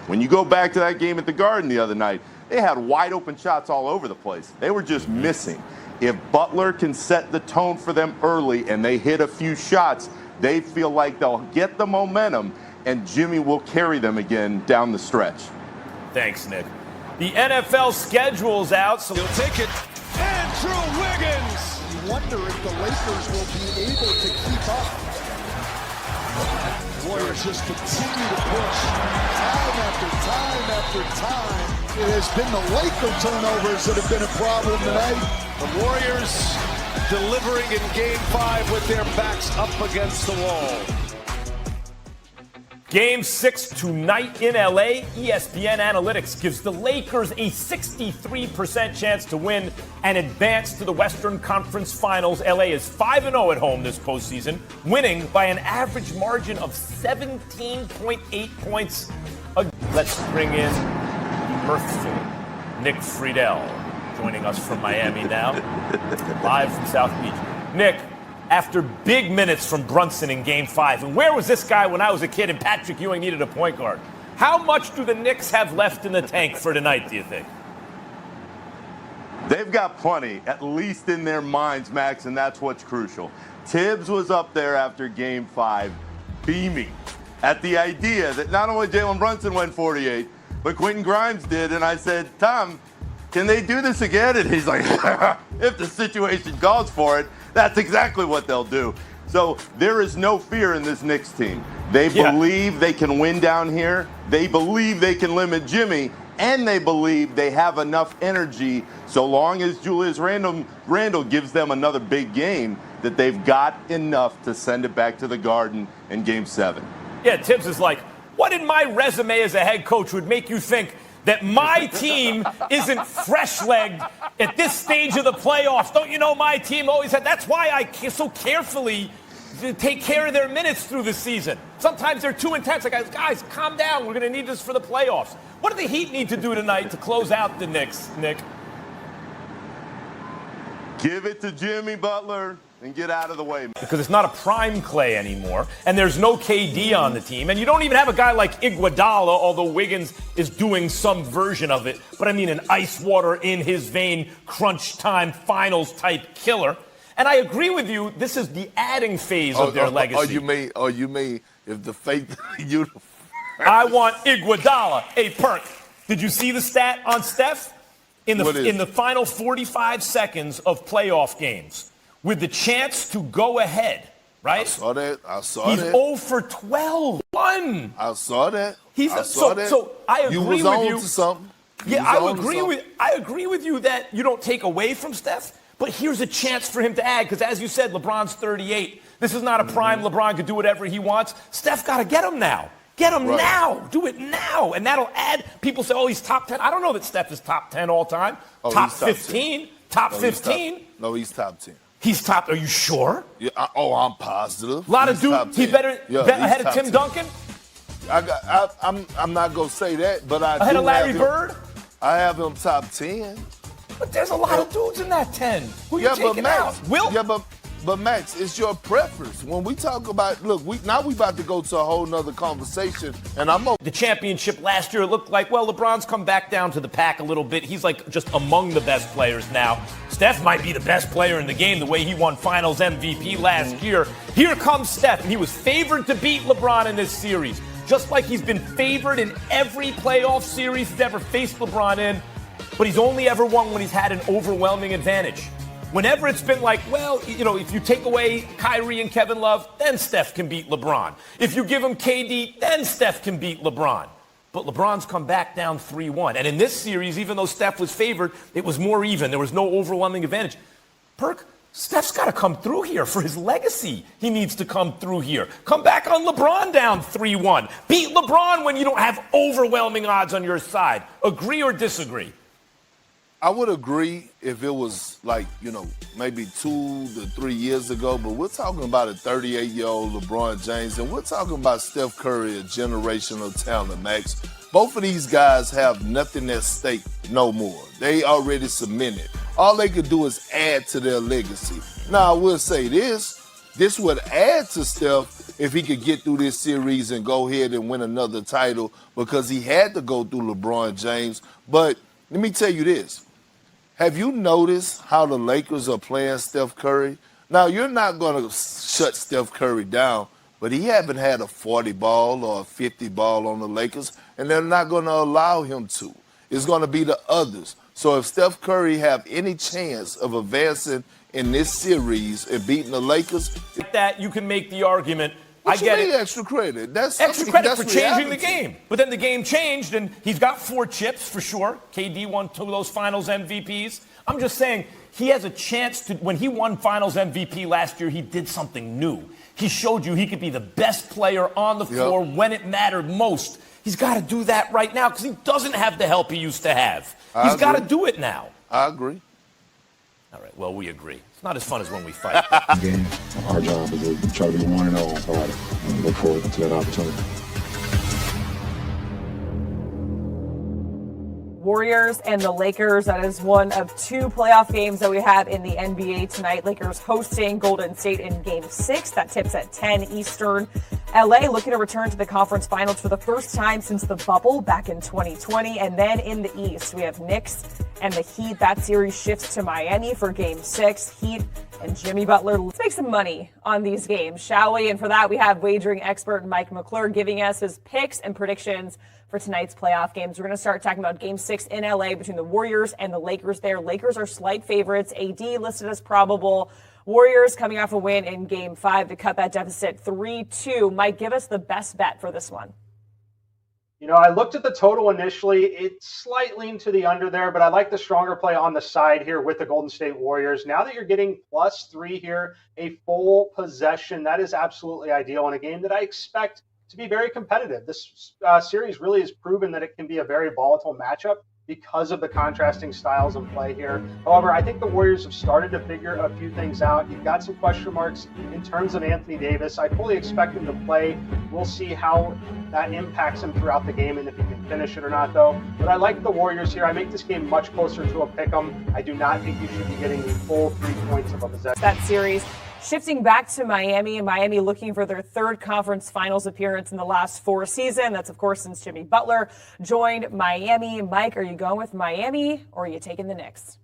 When you go back to that game at the Garden the other night, they had wide open shots all over the place. They were just missing. If Butler can set the tone for them early and they hit a few shots, they feel like they'll get the momentum and Jimmy will carry them again down the stretch. Thanks, Nick. The NFL schedule's out, so he'll take it. Andrew Wiggins. You wonder if the Lakers will be able to keep up. Warriors just continue to push time after time after time. It has been the Laker turnovers that have been a problem tonight. The Warriors delivering in Game 5 with their backs up against the wall. Game 6 tonight in LA. ESPN Analytics gives the Lakers a 63% chance to win and advance to the Western Conference Finals. LA is 5-0 at home this postseason, winning by an average margin of 17.8 points. Let's bring in mirthful Nick Friedel, joining us from Miami now, live from South Beach. Nick, after big minutes from Brunson in Game 5, and where was this guy when I was a kid and Patrick Ewing needed a point guard? How much do the Knicks have left in the tank for tonight, do you think? They've got plenty, at least in their minds, Max, and that's what's crucial. Tibbs was up there after Game 5, beaming at the idea that not only Jalen Brunson went 48, but Quentin Grimes did, and I said, Tom, can they do this again? And he's like, if the situation calls for it, that's exactly what they'll do. So there is no fear in this Knicks team. They believe they can win down here. They believe they can limit Jimmy, and they believe they have enough energy so long as Julius Randle gives them another big game that they've got enough to send it back to the Garden in Game 7. Yeah, Tibbs is like, what in my resume as a head coach would make you think that my team isn't fresh-legged at this stage of the playoffs? Don't you know my team always had? That's why I so carefully take care of their minutes through the season. Sometimes they're too intense. Like, guys, calm down. We're going to need this for the playoffs. What do the Heat need to do tonight to close out the Knicks, Nick? Give it to Jimmy Butler and get out of the way. Because it's not a prime Clay anymore, and there's no KD on the team, and you don't even have a guy like Iguodala, although Wiggins is doing some version of it. But I mean an ice water in his vein, crunch time, finals type killer. And I agree with you, this is the adding phase of their legacy. You mean if the faith uniform. I want Iguodala. Hey, Perk, did you see the stat on Steph? In the final 45 seconds of playoff games, with the chance to go ahead, right? I saw that. He's 0 for 12. One. I saw that. So I agree you was with on you. To something. I agree with you that you don't take away from Steph, but here's a chance for him to add, because as you said, LeBron's 38. This is not a prime LeBron could do whatever he wants. Steph got to get him now. Get him now. Do it now. And that'll add. People say, oh, he's top 10. I don't know that Steph is top 10 all time. Top 15. Top 15. No, he's top 10. He's top. Are you sure? Yeah. I'm positive. A lot of dudes. He better ahead of Tim 10. Duncan. I'm not gonna say that, but I ahead of Larry Bird. I have him top 10. But there's a lot of dudes in that 10. Who you taking out? Will? Yeah, but Max, it's your preference. When we talk about, look, we about to go to a whole nother conversation, and I'm the championship last year, it looked like, well, LeBron's come back down to the pack a little bit. He's like just among the best players now. Steph might be the best player in the game the way he won Finals MVP last year. Here comes Steph, and he was favored to beat LeBron in this series, just like he's been favored in every playoff series he's ever faced LeBron in, but he's only ever won when he's had an overwhelming advantage. Whenever it's been like, well, you know, if you take away Kyrie and Kevin Love, then Steph can beat LeBron. If you give him KD, then Steph can beat LeBron. But LeBron's come back down 3-1. And in this series, even though Steph was favored, it was more even. There was no overwhelming advantage. Perk, Steph's got to come through here for his legacy. He needs to come through here. Come back on LeBron down 3-1. Beat LeBron when you don't have overwhelming odds on your side. Agree or disagree? I would agree if it was like, maybe 2 to 3 years ago, but we're talking about a 38-year-old LeBron James, and we're talking about Steph Curry, a generational talent, Max. Both of these guys have nothing at stake no more. They already cemented. All they could do is add to their legacy. Now, I will say this would add to Steph if he could get through this series and go ahead and win another title because he had to go through LeBron James. But let me tell you this. Have you noticed how the Lakers are playing Steph Curry? Now, you're not going to shut Steph Curry down, but he haven't had a 40 ball or a 50 ball on the Lakers, and they're not going to allow him to. It's going to be the others. So if Steph Curry have any chance of advancing in this series and beating the Lakers, that you can make the argument. I get it. Extra credit. That's extra credit that's for changing reality. the game. But then the game changed, and he's got 4 chips for sure. KD won 2 of those Finals MVPs. I'm just saying he has a chance to. When he won Finals MVP last year, he did something new. He showed you he could be the best player on the floor when it mattered most. He's got to do that right now because he doesn't have the help he used to have. He's got to do it now. I agree. All right, well, we agree. It's not as fun as when we fight. Game. Our job is to try to be 1-0. So I look forward to that opportunity. Warriors and the Lakers. That is one of 2 playoff games that we have in the NBA tonight. Lakers hosting Golden State in Game 6. That tips at 10 Eastern. LA looking to return to the conference finals for the first time since the bubble back in 2020. And then in the East, we have Knicks and the Heat. That series shifts to Miami for Game 6. Heat and Jimmy Butler. Let's make some money on these games, shall we? And for that, we have wagering expert Mike McClure giving us his picks and predictions for tonight's playoff games. We're going to start talking about Game 6 in LA between the Warriors and the Lakers there. Lakers are slight favorites. AD listed as probable. Warriors coming off a win in Game 5 to cut that deficit 3-2. Mike, give us the best bet for this one. You know, I looked at the total initially. It slightly leaned to the under there, but I like the stronger play on the side here with the Golden State Warriors. Now that you're getting +3 here, a full possession, that is absolutely ideal in a game that I expect to be very competitive. This series really has proven that it can be a very volatile matchup because of the contrasting styles of play here. However, I think the Warriors have started to figure a few things out. You've got some question marks in terms of Anthony Davis. I fully expect him to play. We'll see how that impacts him throughout the game and if he can finish it or not, though. But I like the Warriors here. I make this game much closer to a pick'em. I do not think you should be getting the full 3 points of a possession. That series shifting back to Miami, and Miami looking for their 3rd conference finals appearance in the last 4 seasons. That's, of course, since Jimmy Butler joined Miami. Mike, are you going with Miami or are you taking the Knicks?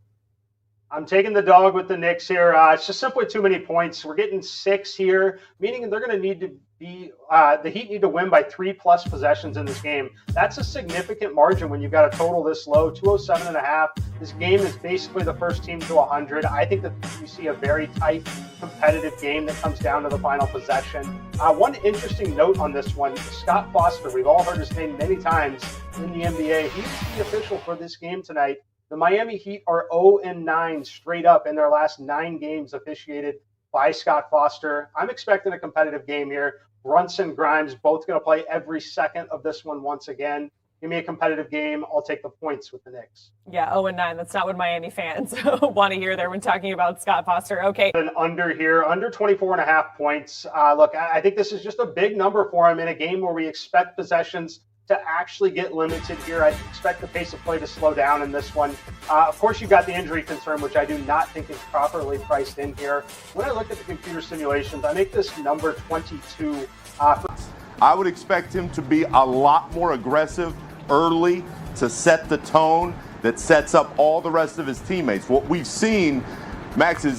I'm taking the dog with the Knicks here. It's just simply too many points. We're getting 6 here, meaning they're going to need to be the Heat need to win by 3+ possessions in this game. That's a significant margin when you've got a total this low, 207.5. This game is basically the first team to 100. I think that you see a very tight, competitive game that comes down to the final possession. One interesting note on this one, Scott Foster. We've all heard his name many times in the NBA. He's the official for this game tonight. The Miami Heat are 0-9 straight up in their last 9 games officiated by Scott Foster. I'm expecting a competitive game here. Brunson, Grimes, both going to play every second of this one once again. Give me a competitive game. I'll take the points with the Knicks. Yeah, 0-9. That's not what Miami fans want to hear there when talking about Scott Foster. Okay. An under here, under 24.5 points. Look, I think this is just a big number for him in a game where we expect possessions to actually get limited here. I expect the pace of play to slow down in this one. Of course, you've got the injury concern, which I do not think is properly priced in here. When I look at the computer simulations, I make this number 22. I would expect him to be a lot more aggressive early to set the tone that sets up all the rest of his teammates. What we've seen, Max, is